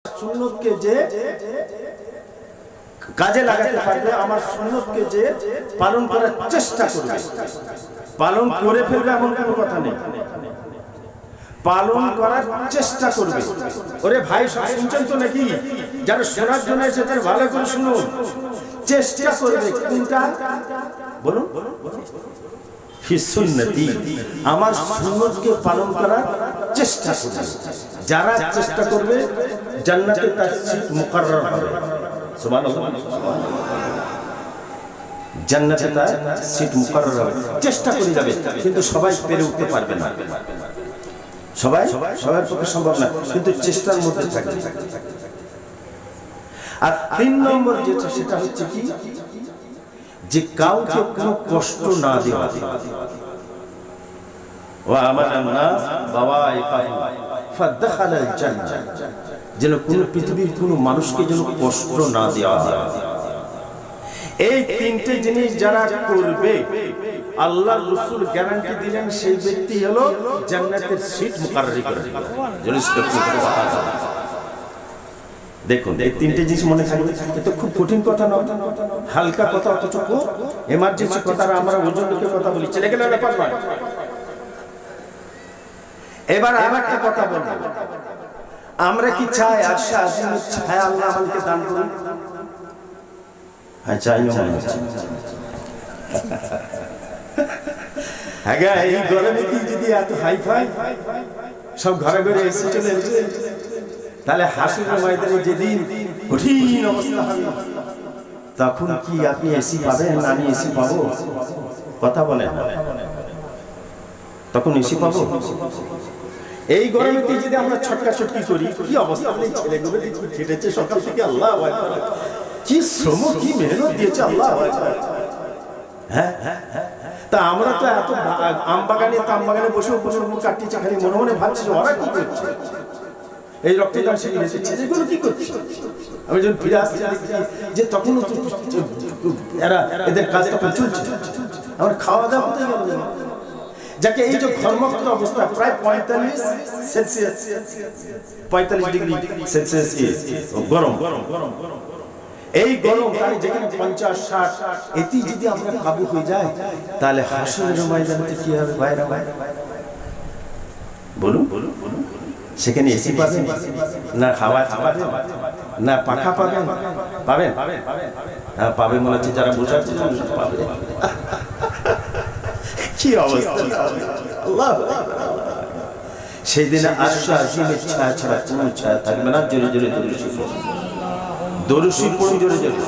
সুন্নতকে যে কাজে লাগাতে পারবে, আমার সুন্নতকে যে পালন করার চেষ্টা করবে, পালন করে ফেলবে এমন কোনো কথা নেই, পালন করার চেষ্টা করবে। ওরে ভাই শুনছেন তো নাকি? যারা শোনার জন্য এসেছেন ভালো করে শুনুন, চেষ্টা করবে কোনটা বলুন? ফি সুন্নতি, আমার সুন্নতকে পালন করার চেষ্টা করবে। যারা চেষ্টা করবে জান্নাতে তার সিট মুকাররর হবে। সুবহানাল্লাহ। জান্নাতে তার সিট মুকাররর হবে। চেষ্টা করে যাবে, কিন্তু সবাই পেরে উঠতে পারবে না। সবার পক্ষে সম্ভব না, কিন্তু চেষ্টার মধ্যে থাকবে। আর ৩ নম্বর যেটা, সেটা হচ্ছে কি, যে কাউকে কোনো কষ্ট না দেওয়া। ওয়া আমানান নাস বাওয়াইকাহু ফাদখালাল জান্নাহ, যেন কোনো পৃথিবীর কোনো মানুষকে যেন কষ্ট না দেওয়া হয়। এই ৩টে জিনিস যারা করবে, আল্লাহ রাসূল গ্যারান্টি দিলেন সেই ব্যক্তি হলো জান্নাতের সিট মুকাররর করে দিবেন। দেখুন, এই ৩টে জিনিস মনে থাকবে। এটা খুব কঠিন কথা নয়, হালকা কথা, অথচ খুব এমার্জেন্সি কথা। আমরা ওজন লোকের কথা বলি, ছেলে গেলে ব্যাপার নয়। এবার আর একটা কথা বলবো, আমরা কি চাই আরশে আজিমের ছায়া আল্লাহ আমাদেরকে দান করুন? হ্যাঁ, চাই না। হ্যাঁ, এই গরমে কি যদি এত হাইফাই সব ঘরে ঘরে এসে চলে এসে, তাহলে হাসরের ময়দানে যেদিন কঠিন অবস্থা হবে, তখন কি আপনি এসি পাবেন না আমি এসি পাবো? কথা বলেন, তখন এসি পাবো? এই গরমেতে যদি আমরা ছটকা ছটকি করি, কি অবস্থা? আপনি ছেলেগুলো খেটেছে সকাল থেকে, আল্লাহ কি শ্রম, কি মেহনত দিয়েছে আল্লাহ। হ্যাঁ, তা আমরা তো এত আম বাগানে তাম বাগানে বসে বসে কাটতেছে, খালি মনে মনে ভাবছি ওরা কি করছে, এই রক্তদান শিবিরে ছেলেগুলো কি করছে। আমি যখন ফিরে আসছি যে তখনও এরা এদের কাজ তখন চলছে, আমার খাওয়া দাওয়া হতে গেল। যাকে এই যে ঘর্মক্ত অবস্থা, প্রায় ৪৫ ডিগ্রি সেলসিয়াস গরম, এই গরম, তাই যেখানে ৫০-৬০, এটি যদি আমরা কাবু হয়ে যায়, তাহলে হাসরের ময়দানে কি হবে ভাইরা? বলুন, সেখানে এসি পাবেন না, হাওয়া পাবেন না, পাখা পাবেন? পাবেন, হ্যাঁ পাবেন মনে হচ্ছে। যারা বসে আছে পাবে। কি অবস্থা! সেই দিনে আরশে আজিমের ছায়া ছাড়া কোনো ছায়া থাকবে না। জোরে জোরে দরুদ শরীফ পড়ুন, জোরে জোরে।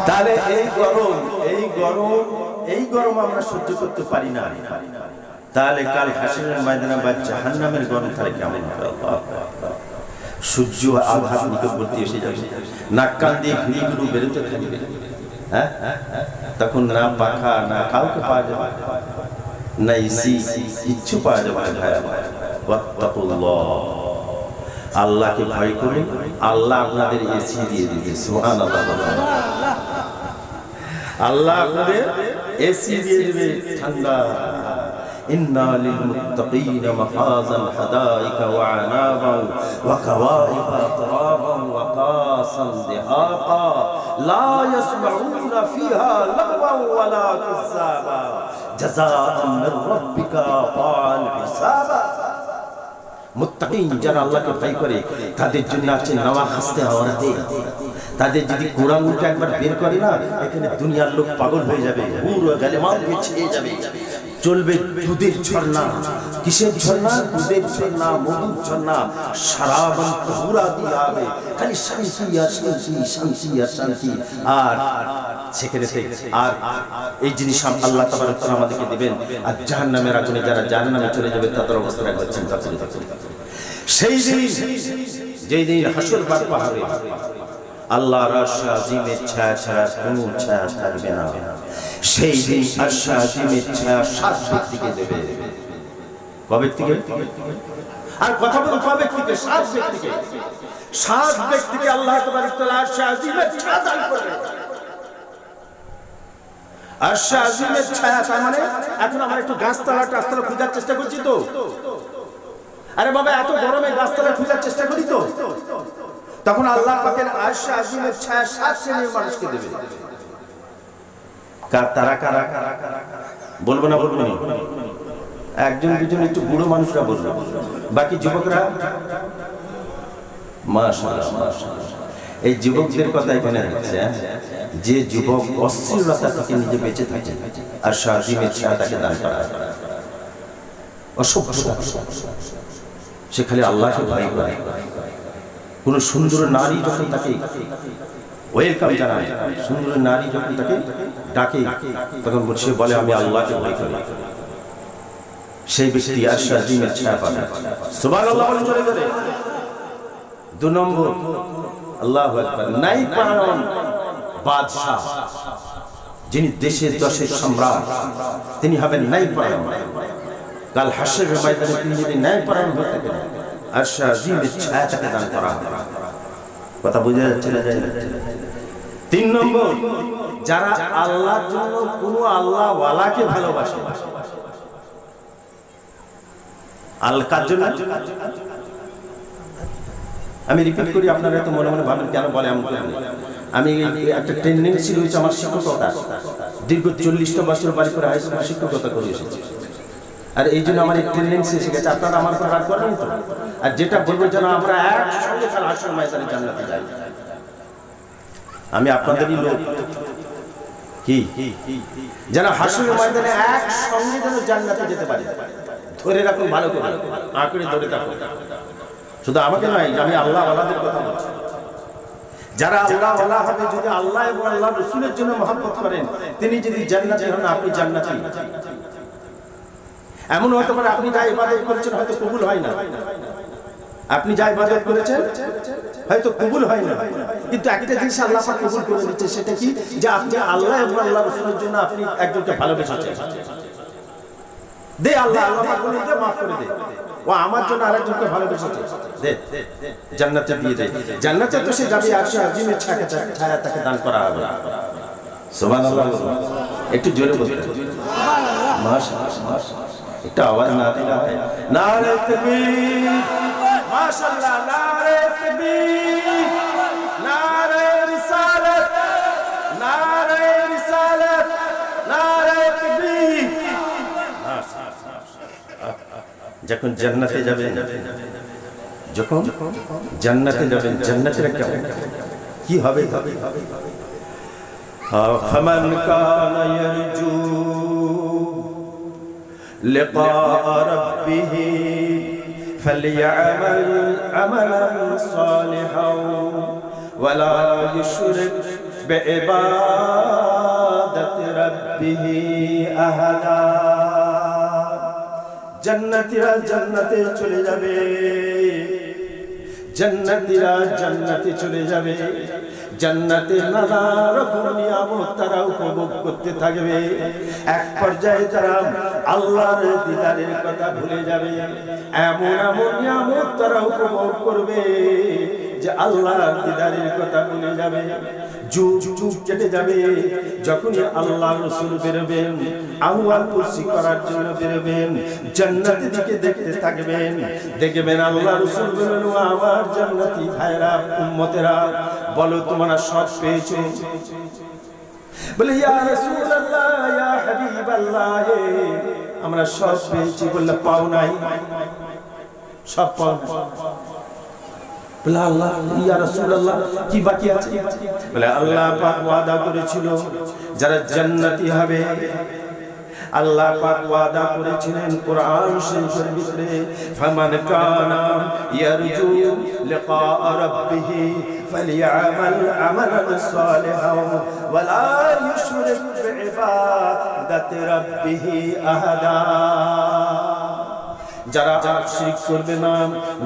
তাহলে এই গরম আমরা সহ্য করতে পারি না, তাহলে কাল হাসরের ময়দানে বা জাহান্নামের গরম তাহলে কেমন হবে? সূর্য আঘাত নিকটবর্তী এসে যাবে, নাক কান দিয়ে ঘুড়িগুলো বেরোতে থাকবে। হ্যাঁ, তখন না পাখা, না কাউকে পাওয়া যাবে, না এসি, কিচ্ছু পাওয়া যাবে না। ওয়াত্তাকুল্লাহ, আল্লাহকে ভয় করুন, আল্লাহ আপনাদের এসি দিয়ে দিবে। সুবহানাল্লাহ, আল্লাহ আপনাদের এসি দিয়ে দিবে, ঠান্ডা। ইন্না লিল মুত্তাকিনা মাফাজান হাদাইকা ওয়া আনাবান ওয়া কাওয়াইবা আতরাবান ওয়া কাসান দিহাকা লা ইয়াসমাউনা ফিহা লাগওয়ান ওয়ালা কিযাবা জাযাআন মির রাব্বিকা আতাল হিসাবা। মুত্তাকিন যারা আল্লাহকে ভয় করে, তাদের জন্য আছে নওয়া খাস্তে আওরাতে। তাদের যদি কোরআন উল্টা একবার বের করে না, এখানে দুনিয়ার লোক পাগল হয়ে যাবে, পুরো গালেমান বিছিয়ে যাবে। চলবে দুধের ঝর্ণা। কিসের ঝর্ণা? দুধের ঝর্ণা, মধুর ঝর্ণা, সারাবন পুরা দিয়ে হবে, খালি শান্তি আর শান্তি, শান্তি আর শান্তি। আর সেখানে আর এই জিনিস আল্লাহ তাবারক ওয়া তাআলা আমাদেরকে দিবেন। আর জাহান্নামের আগুনে যারা জাহান্নামে চলে যাবে, তাদের অবস্থা একবার চিন্তা করে দেখুন। সেই দিন, যেই দিন হাসর বারপা হবে, আল্লাহর আরশে আজিমের ছায়া ছাড়া কোনো ছায়া থাকবে না। সেই দিন আরশে আজিমের ছায়া ৭ ব্যক্তিকে দেবে। কবে থেকে? আর কথা বলুন, কবে থেকে? ৭ ব্যক্তিকে। 7 ব্যক্তিকে আল্লাহ তাবারক ওয়া তাআলা আরশে আজিমের ছায়া দান করবে। আরশে আজিমের ছায়া, তার মানে এখন আমরা একটু গাছতলা টাছতলা খোঁজার চেষ্টা করছি তো। আরে বাবা, এত গরমে গাছতলা খোঁজার চেষ্টা করি তো। তখন আল্লাহ পাকের আরশে আজিমের ছায়া 7 শ্রেণীর মানুষকে দেবে। তারা কারা বলবো না? বলবো না? একজন দুজন একটু বুড়ো মানুষরা বলবে, বাকি যুবকরা। মাশাআল্লাহ, মাশাআল্লাহ। এই যুবকদের কথা এখানে হচ্ছে, যে যুবক অশ্লীলতা থেকে নিজে বেঁচে থাকে, আরশে আজিমের ছায়া তাকে দান করা হয়। অসভ্যতা, সে খালি আল্লাহকে ভয় করে। কোন সুন্দর নারী যখন তাকে ওয়েলকাম জানায়, সুন্দর নারী যখন তাকে ডাকে, তখন সে বলে আমি আল্লাহকে ভয় করি। সেই ব্যক্তি আরশে আজিমের ছায়া পাবে। সুবহানাল্লাহ বলে চলে যাবে। 2 নম্বর, আল্লাহু আকবার, নাই পারায়ণ বাদশা, যিনি দেশের দশের সম্রাট, তিনি হবেন নাই পারায়ণ। কাল হাশরের ময়দানে তিনি যদি ন্যায় পরায়ণ হয়ে থাকেন, আরশে আজিমের ছায়া তাকে দান করা হবে। কথা বুঝা যাচ্ছে না? 3 নম্বর, যারা আল্লাহর জন্য কোনো আল্লাহ ওয়ালাকে ভালোবাসে। আল্লাহর জন্য, আমি রিপিট করি, আপনারা তো মনে মনে ভাবেন কেন বলে এমন করে। আমি একটা টেন্ডেন্সি রয়েছে আমার শিক্ষকতা, দীর্ঘ 40টা বছর বাড়ি করে হাই স্কুল শিক্ষকতা করে এসেছি। আর এই জন্য আমার এই টেন্ডেন্সি এসে গেছে। আপনারা আমার উপর রাগ করবেন তো? আর যেটা বলবো যেন আমরা একসঙ্গে কাল হাশরের ময়দানে জান্নাতে যাই। আমি আপনাদেরই লোক, কি যেন হাশরের ময়দানে একসঙ্গে যেন জান্নাতে যেতে পারি। ধরে রাখুন ভালো করে, আঁকড়ে ধরে থাকুন। শুধু আমাকে নয়, আমি আল্লাহ ওয়ালাদের কথা বলছি। যারা আল্লাহ ওয়ালা হবে, যদি আল্লাহ এবং আল্লাহ রাসূলের জন্য মহব্বত করেন, তিনি যদি জান্নাতি হন, আপনি জান্নাতি। এমন হতে পারে আপনি যা ইবাদত করেছেন হয়তো কবুল হয় না, আপনি যা ইবাদত করেছেন হয়তো কবুল হয় না, কিন্তু একটা জিনিস আল্লাহ পাক কবুল করে দিচ্ছে। সেটা কি? যে আপনি আল্লাহ এবং আল্লাহ রাসূলের জন্য আপনি একজনকে ভালোবেসেছেন। দে আল্লাহ, আল্লাহ পাক বলে দে, মাফ করে দে। ও আমার জন্য আরেকজনকে ভালোবেসেছে, দে, জান্নাতে দিয়ে দে। জান্নাতে তো সে যাবে, আরশে আজিমের ছায়া তাকে দান করা হবে। সুবহানাল্লাহ। একটু জোরে বলতে, মাশাআল্লাহ, মাশাআল্লাহ। একটা আওয়াজ না দিলে হয়। নারে তাকবীর, মাশাআল্লাহ, নারে তাকবীর, নারে রিসালাত, নারে রিসালাত, নারে তাকবীর। যখন জান্নাতে যাবেন, যখন জান্নাতে যাবেন, জান্নাতের একটা কি হবে? ফামান কানা ইয়ারজু লিকা রাব্বিহি ফালইআমাল আমালান সালিহান ওয়া লা ইউশরিক বিইবাদাতি রাব্বিহি আহাদা। জান্নাতীরা জান্নাতে চলে যাবে, জান্নাতীরা জান্নাতে চলে যাবে। জান্নাতে নানা রকম নিয়ামত তারা উপভোগ করতে থাকবে। এক পর্যায়ে তারা আল্লাহর দিদারের কথা ভুলে যাবে। এমন এমন নিয়ামত তারা উপভোগ করবে যে আল্লাহর দিদারের কথা ভুলে যাবে। যুগ যুগ কেটে যাবে। যখনই আল্লাহ রাসূল বেরোবেন, আহওয়াল কুরসি করার জন্য বেরোবেন, জান্নাতের দিকে দেখতে থাকবেন। দেখবেন আল্লাহ রাসূল বলেন, ও আমার জান্নাতি ভাইরা, উম্মতেরা, বলো তোমরা সব পেয়েছো? বলে ইয়া রাসূলুল্লাহ, ইয়া হাবিবাল্লাহ, আমরা সব পেয়েছি। বললে পাও নাই? সব পাও। বলে আল্লাহ, ইয়া রাসূলুল্লাহ, কি বাকি আছে? বলে আল্লাহ পাক ওয়াদা করেছিল যারা জান্নাতি হবে, আল্লাহ পাক ওয়াদা করেছিলেন কোরআন শরীফের ভিতরে, ফামান কানা ইয়ারজু লিকা রাব্বিহি ফালইআমাল আমালান সালিহান ওয়া লা ইউশরিক বিইবাদাতি রাব্বিহি আহাদা। যারা শিরক করবে না,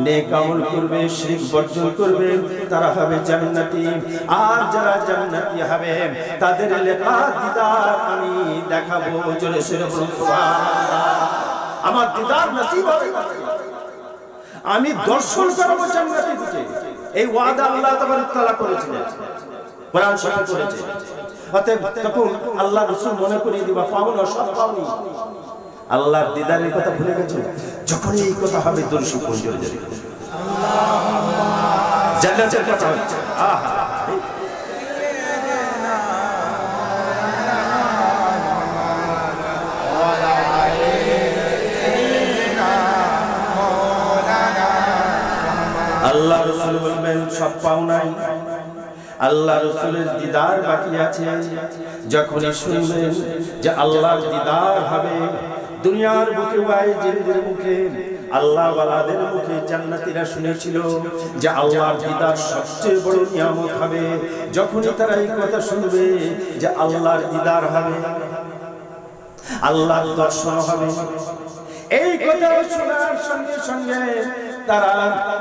নেক আমল করবে, শিরক বর্জন করবে, তারা হবে জান্নাতি। আর যারা জান্নাতি হবে তাদের লেখা দিদার আমি দেখাবো। জোরে সোরে বলুন সুবহানাল্লাহ। আমার দিদার নসিব হবে, আমি দর্শন করব জান্নাতি দিকে। এই ওয়াদা আল্লাহ তাবারক তাআলা করেছিলেন, কোরআন শরীফে করেছে। অতএব তখন আল্লাহ রাসূল মনে করিয়ে দিবা পাও না, সব পাওনি। আল্লাহর দিদারের কথা ভুলে গেছো? যখন এই কথা হবে দরুদ শরীফ পড়ে যাবে, জান্নাতের কথা হচ্ছে। আহা, আল্লাহ রাসূল বলবেন সব পাও নাই, আল্লাহ রাসূলের দিদার বাকি আছে। যখনই শুনবেন যে আল্লাহর দিদার হবে, দুনিয়ার বুকে ওয়াইজিদের মুখে, আল্লাহ ওয়ালাদের মুখে জান্নাতীরা শুনেছিল যে আল্লাহর দিদার সবচেয়ে বড় নিয়ামত হবে। যখনই তারা এই কথা শুনবে যে আল্লাহর দিদার হবে, আল্লাহর দর্শন হবে, এই কথা শোনার সঙ্গে সঙ্গে তারা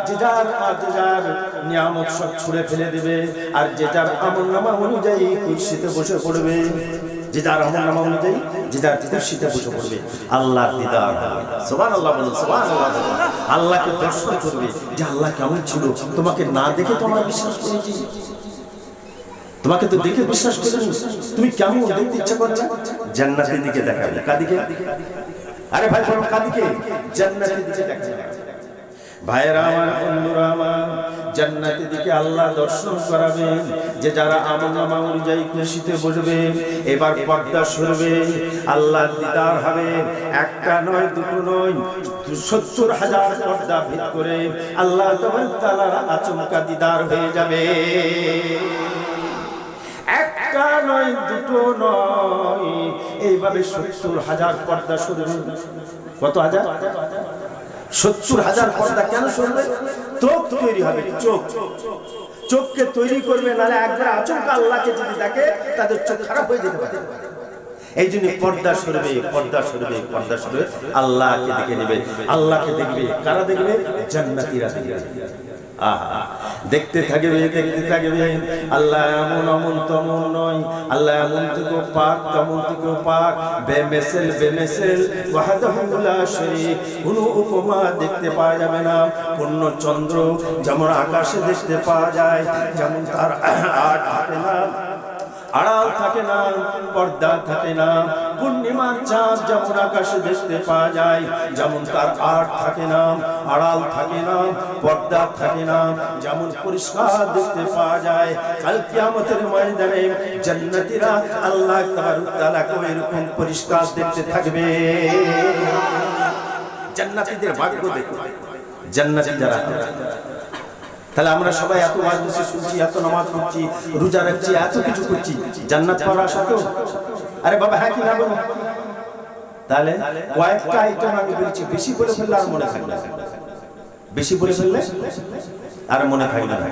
যে যার নিয়ামত সব ছুঁড়ে ফেলে দেবে, আর যে যার আমলনামা অনুযায়ী কুরসিতে বসে পড়বে, যে যার আমলনামা অনুযায়ী যে যার কুরসিতে বসে পড়বে। আল্লাহর দিদার হবে। সুবহানাল্লাহ বলুন, সুবহানাল্লাহ বলুন। আল্লাহকে দর্শন করবে যে আল্লাহ কেমন ছিল, তোমাকে না দেখে তো আমরা বিশ্বাস করেছি, তোমাকে তো দেখে বিশ্বাস করিনি, তুমি কেমন দেখতে ইচ্ছা করে না? জান্নাতের দিকে দেখাবে। কাদিকে? আরে ভাই বলো কাদিকে? জান্নাতের দিকে দেখাবে। ভাইরা আমার, বন্ধুরা আমার, জান্নাতের দিকে আল্লাহ দর্শন করাবেন। যে যারা আমলনামা অনুযায়ী খুশিতে বসবে, এবার পর্দা সরবে, আল্লাহর দিদার হবে। একটা নয়, দুটো নয়, ৭০,০০০ পর্দা ভেদ করে আল্লাহ তাবারক তাআলার আচমকা দিদার হয়ে যাবে। একটা নয়, দুটো নয়, এইভাবে ৭০,০০০ পর্দা সরবে। কত হাজার? ৭০,০০০ পর্দা কেন সরবে? চোখ তৈরি হবে, চোখ, চোখকে তৈরি করবে, নাহলে একবার আচমকা আল্লাহকে যদি দেখে তাদের চোখ খারাপ হয়ে যেতে পারে। এই জন্য পর্দা সরবে, পর্দা সরবে, পর্দা সরবে, আল্লাহকে দেখে নেবে। আল্লাহকে দেখবে কারা? দেখবে জান্নাতীরা দেখবে। আহা, দেখতে থাকবে, দেখতে থাকবে। আল্লাহ এমন অমন তমন নয়, আল্লাহ এমন থেকে পাক, তেমন থেকে পাক, বেমেসেল, বেমেসেল, ওয়াহদাহু লা শারীক, কোনো উপমা দেখতে পাওয়া যাবে না। পূর্ণ চন্দ্র যেমন আকাশে দেখতে পাওয়া যায়, যেমন তার আড় থাকে না, আড়াল থাকে না, পর্দা থাকে না। পূর্ণিমার চাঁদ যেমন আকাশে দেখতে পাওয়া যায়, যেমন তার আড় থাকে না, আড়াল থাকে না, পর্দা থাকে না, যেমন পরিষ্কার দেখতে পাওয়া যায়। কাল কিয়ামতের ময়দানে জান্নাতীরা আল্লাহ তাআলাকে এরকম পরিষ্কার দেখতে থাকবে। জান্নাতীদের ভাগ্য দেখো, জান্নাতী যারা। তাহলে আমরা সবাই এত ওয়াজ শুনছি, এত নামাজ পড়ছি, রোজা রাখছি, এত কিছু করছি, জান্নাত পাওয়ার আশা তো? আরে বাবা, হ্যাঁ কি না বলুন? তাহলে কয়েকটা আইটেম আমি বলছি, বেশি বলে ফেললে আর মনে থাকবে না, বেশি বলে ফেললে আর মনে থাকবে না।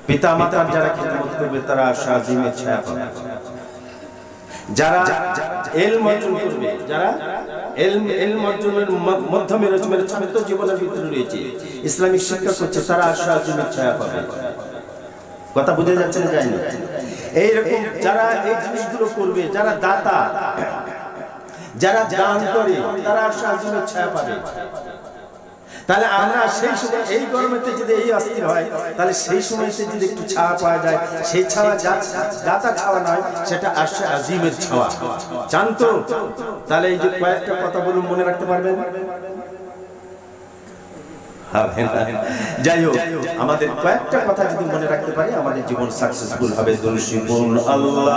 পিতা মাতার যারা খিদমত করবে তারা শাহজিমের ছায়া পাবে। যারা ইলম অর্জন করবে, যারা ইলম অর্জনের মাধ্যমে তো জীবনের ভিতরে রয়েছে, ইসলামিক শিক্ষা করছে, তারা শাহজিমের ছায়া পাবে। কথা বুঝে যাচ্ছে না? যায়নি? এইরকম যারা এই জিনিসগুলো করবে, যারা দাতা, যারা দান করে, তারা শাহজিমের ছায়া পাবে। তাহলে আমরা সেই সময় এই গরমেতে যদি এই অস্থির হয়, তাহলে সেই সময়তে যদি একটু ছায়া পাওয়া যায়, সেই ছায়া দাতা ছাওয়া নয়, সেটা আসছে আজিমের ছাওয়া। জান তো? তাহলে এই যে কয়েকটা কথা বলুন, মনে রাখতে পারবেন? যাই হোক, আমাদের কয়েকটা কথা যদি মনে রাখতে পারি, আমাদের জীবন সাকসেসফুল হবে। দুরুদ আল্লাহ।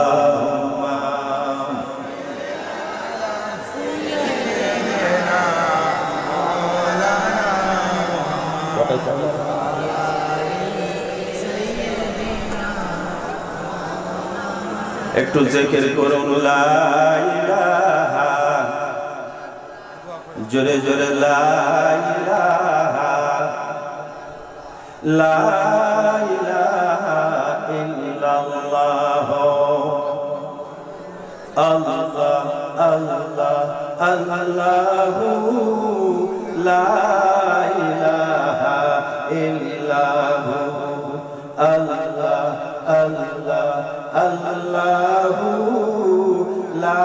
একটু জিকির করুন লা ইলাহা, জোরে জোরে লা ইলাহা, লা ইলাহা ইল্লাল্লাহ, আল্লাহ আল্লাহ আল্লাহু লা ইলাহা ইল্লাহু, আল্লাহ আল্লাহ আল্লাহু লা